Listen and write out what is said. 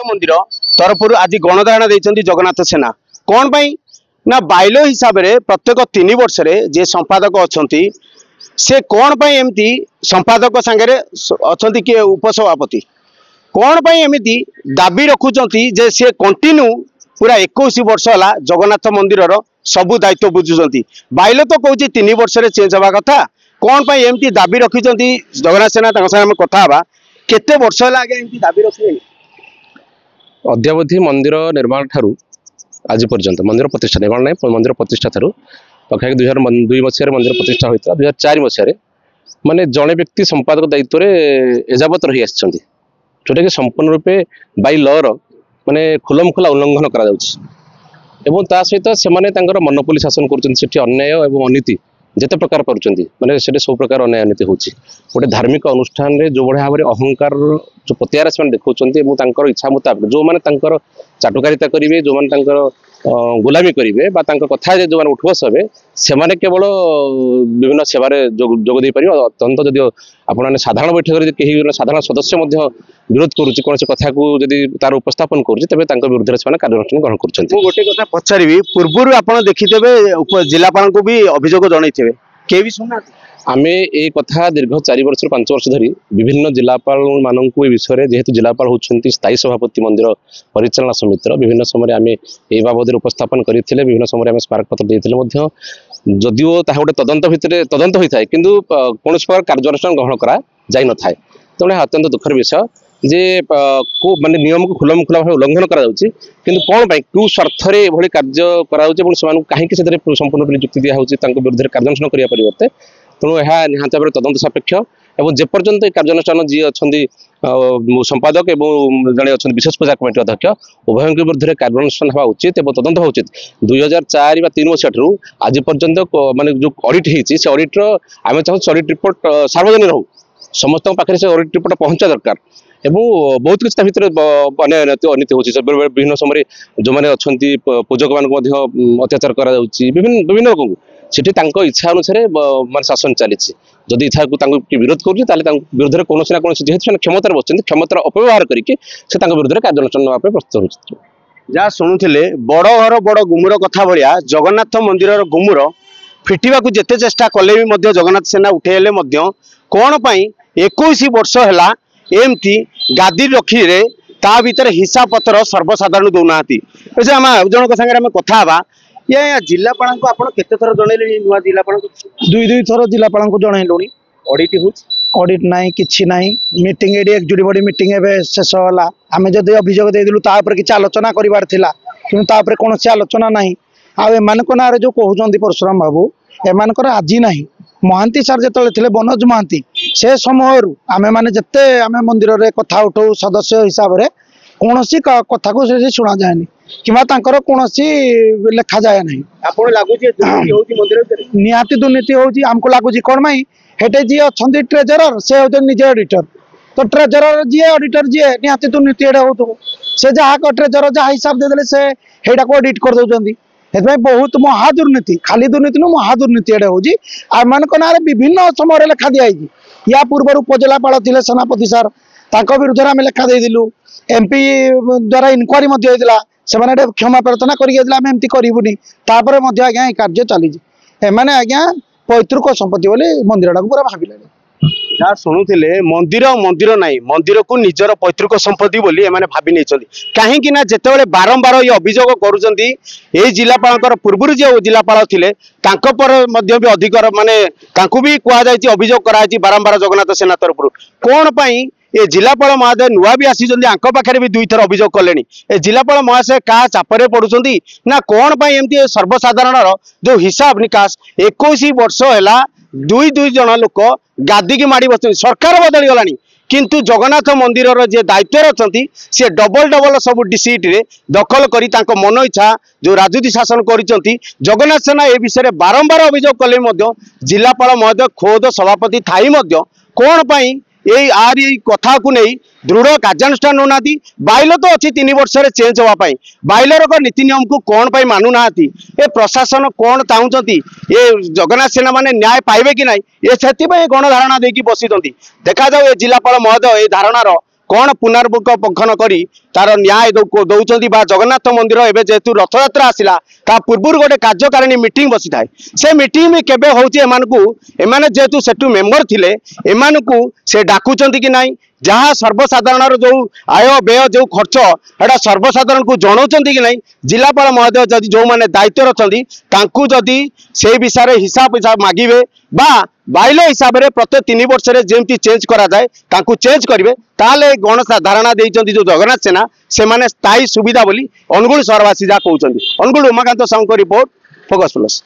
मंदिर तरफ आज गणधारणा देते जगन्नाथ सेना कौन पाई ना बाइलो हिसाब से प्रत्येक 3 वर्ष जे संपादक अच्छा से कौन पाई एमती संपादक सांगे अच्छा किए उपसभापति कौन पाई एमती दाबी रखुंट जे सी कंटिन्यू पूरा 21 वर्ष है जगन्नाथ मंदिर सबू दायित्व बुझुंट बाइलो तो कौच 3 वर्ष चेंज हवा कथा कौन पाई एमती दाबी रखिंट जगन्नाथ सेना आम कथा केते वर्ष है आगे एमती दाबी रखिए अद्यावधि मंदिर निर्माण ठारू आज पर्यंत मंदिर प्रतिष्ठा निर्माण नहीं मंदिर प्रतिष्ठा ठारू पाखापाखि 2002 मसीह मंदिर प्रतिष्ठा होता 2004 मसीह माने जड़े व्यक्ति संपादक दायित्व एजावत रही आछन जोटा कि संपूर्ण रूपे बाय लर माने खुलम खुला उल्लंघन करा एवं ता सहित से मनोपोली शासन कर अन्याय एवं अनीति जिते प्रकार करुँच मैंने सब प्रकार अन्याय अनीति होती गोटे धार्मिक अनुष्ठान रे जो बढ़िया भाव में अहंकार जो पतियार से देखा इच्छा मुताबिक जो मैंने चाटुकारिता करेंगे जो मैंने गुलामी करेंगे कथा जो मैंने उठबस हे से केवल विभिन्न सेवार जोगदे पारे अत्यंत जदि आपने साधारण बैठक कहीं साधारण सदस्य विरोध करुच्च कौन कथा को जब तार उपस्थापन करें विरुद्ध से कार्यानुष्ठान ग्रहण कर गोटे कथा पचारि पूर्व आप देखिथे जिलापाल को भी अभियोग जनइथे के भी सुना आम ए कथा दीर्घ 4 वर्ष 5 वर्ष धरी विभिन्न जिलापाल मानू विषय जेहेतु जिलापाल होती स्थायी सभापति मंदिर परिचालना समितिर विभिन्न समय आम ए बाबद उपस्थापन करते विभिन्न समय आम स्मारकपत्र देते जदिओ गोटे तदंत भितर तदंत होता है किंतु कौन प्रकार कार्यानुष्ठान ग्रहण करा जाई न थाए तेणु अत्यंत दुखर विषय जे को माने नियम को खुलम खुला भाव उल्लंघन करा किंतु कौन पाई क्यू स्वार्थ एभली कार्य करा कहीं संपूर्ण नियुक्ति दिया विरुद्ध कार्यानुष्ठान करने परिवर्ते तेणु यह निहाती भाव तदंत सापेक्ष एवं जेपर्यंत कार्यानुष्ठान जी अच्छा संपादक एवं जड़े अच्छा विशेष पूजा कमिटी अध्यक्ष उभय विरुद्ध कार्यानुष्ठान हवा उचित एवं तदंत हवा उचित 2004 3 मसीह आज पर्यंत माने जो ऑडिट होती से ऑडिटर आम चाहूँ ऑडिट रिपोर्ट सार्वजनिक रहू समस्त पाखे से ऑडिट रिपोर्ट पहुंचा दरकार एवं बहुत किसी भर अनीति होती विभिन्न समय जो मैंने अच्छा पूजक मान अत्याचार कर विभिन्न लोक सेठी इच्छा अनुसार मान शासन चली जदि इच्छा को विरोध कर विरुद्ध कौन ना कौन जेहतु क्षमतार बस क्षमतार अपव्यवहार करके विरुद्ध कार्यानुष्ठान नापे प्रस्तुत हो जहाँ शुणुले बड़ घर बड़ गुमुर कथा भाया जगन्नाथ मंदिर गुमुर फिटिवा जिते चेष्टा कले भी जगन्नाथ सेना उठेले कौन पाई 21 वर्ष है एमती गादी रखी रे ता भीतर हिसाब पत्र सर्वसाधारण दौना आम जन सागर कथा ये जिलापाल को आप केते थर जनइले नुआ जिलापाल दुई थर जिलापाल को जनइलुणी ऑडिट हो ऑडिट नाई किछि नाई मीटिंग एडी एकजुटी बॉडी मीटिंग एबे शेष होला आमे जदि अभियोग दे दिलु ता ऊपर किछि आलोचना करिवार थिला किंतु ता ऊपर कोनोसी आलोचना नाही आ एमान को नारे जो कहउचंदी परशुराम बाबू एमान को आजी नाही महांती सार जतले थिले बनोज महांती से समय आमे माने जत्ते आमे मंदिर रे कथा उठौ सदस्य हिसाब रे कोनोसी कथा को से सुना जायनी किमा तांकर कोनोसी लेखा जाय नाही आपण लागु जे दुर्नीति होची मंदिर रे निहाती दुर्नीति होची हमको लागु जी कोन माई हेटे जी अछंती ट्रेजरर से होते निजे ऑडिटर तो ट्रेजरर जी ऑडिटर जी निहाती दुर्नीति एडा होतो से जहा को ट्रेजरर जहा हिसाब दे देले से हेडा को ऑडिट कर दउचंदी हेतै बहुत महादुर्नीति खाली दुर्नीति न महादुर्नीति एडा होची आ मान को नारे विभिन्न समय रे लेखा दिया या पूर्व उपजिलापाल थिले सेनापति सर ताको विरुद्ध रे हम लेखा दे दिलु एमपी द्वारा इनक्वारी मध्ये होइतला से माने क्षमा प्रार्थना करी गेला हम एमती करिबुनी तापर मध्ये आज्ञा कार्य चली एमाने आज्ञा पैतृक संपत्ति बोले मंदिर पूरा भाविले जहाँ शुणुले मंदिर मंदिर नाई मंदिर को निजर पैतृक संपत्ति बोली एमाने भाभी नहीं कहीं ना जिते बारंबार ये अभियोग कर जिलापाल पूर्व जो जिलापाल थे भी अधिक माने भी कहुई अभियोग कराई बारंबार जगन्नाथ सेना तरफ कौन पाई ये जिलापाल महोदय नुआ भी आसी पाखे भी 2 थर अभियोग कले ए जिलापाल महाशय क्या चापरे पड़ुंट ना कौन पाई एमती सर्वसाधारण जो हिसाब निकास 21 वर्ष है 2 जन लोक गादी की माड़ी बस सरकार बदली गला किंतु जगन्नाथ मंदिर जे दायित्व अच्छा सी डबल सब सीट रे दखल करी मन इच्छा जो राजनीति शासन कर जगन्नाथ सेना ए विषय बारंबार अभियोग कले जिलापाल महोदय खोद सभापति थाई कौन पाई यही कथा को नहीं दृढ़ कार्यानुष्ठान नौना बाइल तो अच्छी 3 वर्ष चेंज होगापाई बाइलर नीति नियम को कौन पाई मानुना ए प्रशासन कौन चाहूँगी ये जगन्नाथ सेना माने न्याय पाइबे कि ना ये से गणधारणा देकी बसी देखा जाऊ ये जिलापाल महोदय ये धारणार कौन पुनर्पखन करी तार न्याय दौरान बा जगन्नाथ मंदिर एवं जेहेतु रथयात्रा आसला ता पूर्व गोटे कार्यकारिणी मीटिंग बसी थाए से मीटिंग भी केबे होची एमाने जेहेतु सेठू मेंबर थिले एमानकू से डाकुचंती कि नहीं जहाँ सर्वसाधारण जो आय व्यय जो खर्च एटा सर्वसाधारण को जनाऊँच कि नहीं जिलापाल महोदय जदि जो मैंने दायित्व अच्छी जदि से विषय में हिसाब मागिबे बा बाइलो हिसाब से प्रत्येक 3 वर्ष जमी चेंज करा जाए तांकु चेंज करेंगे ताले गणसा धारणा देइचंती जो जगन्नाथ सेना से माने स्थायी सुविधा बोली अनुगुल सहरवासी जहाँ कहते Angul Umakant Sahu report focus plus.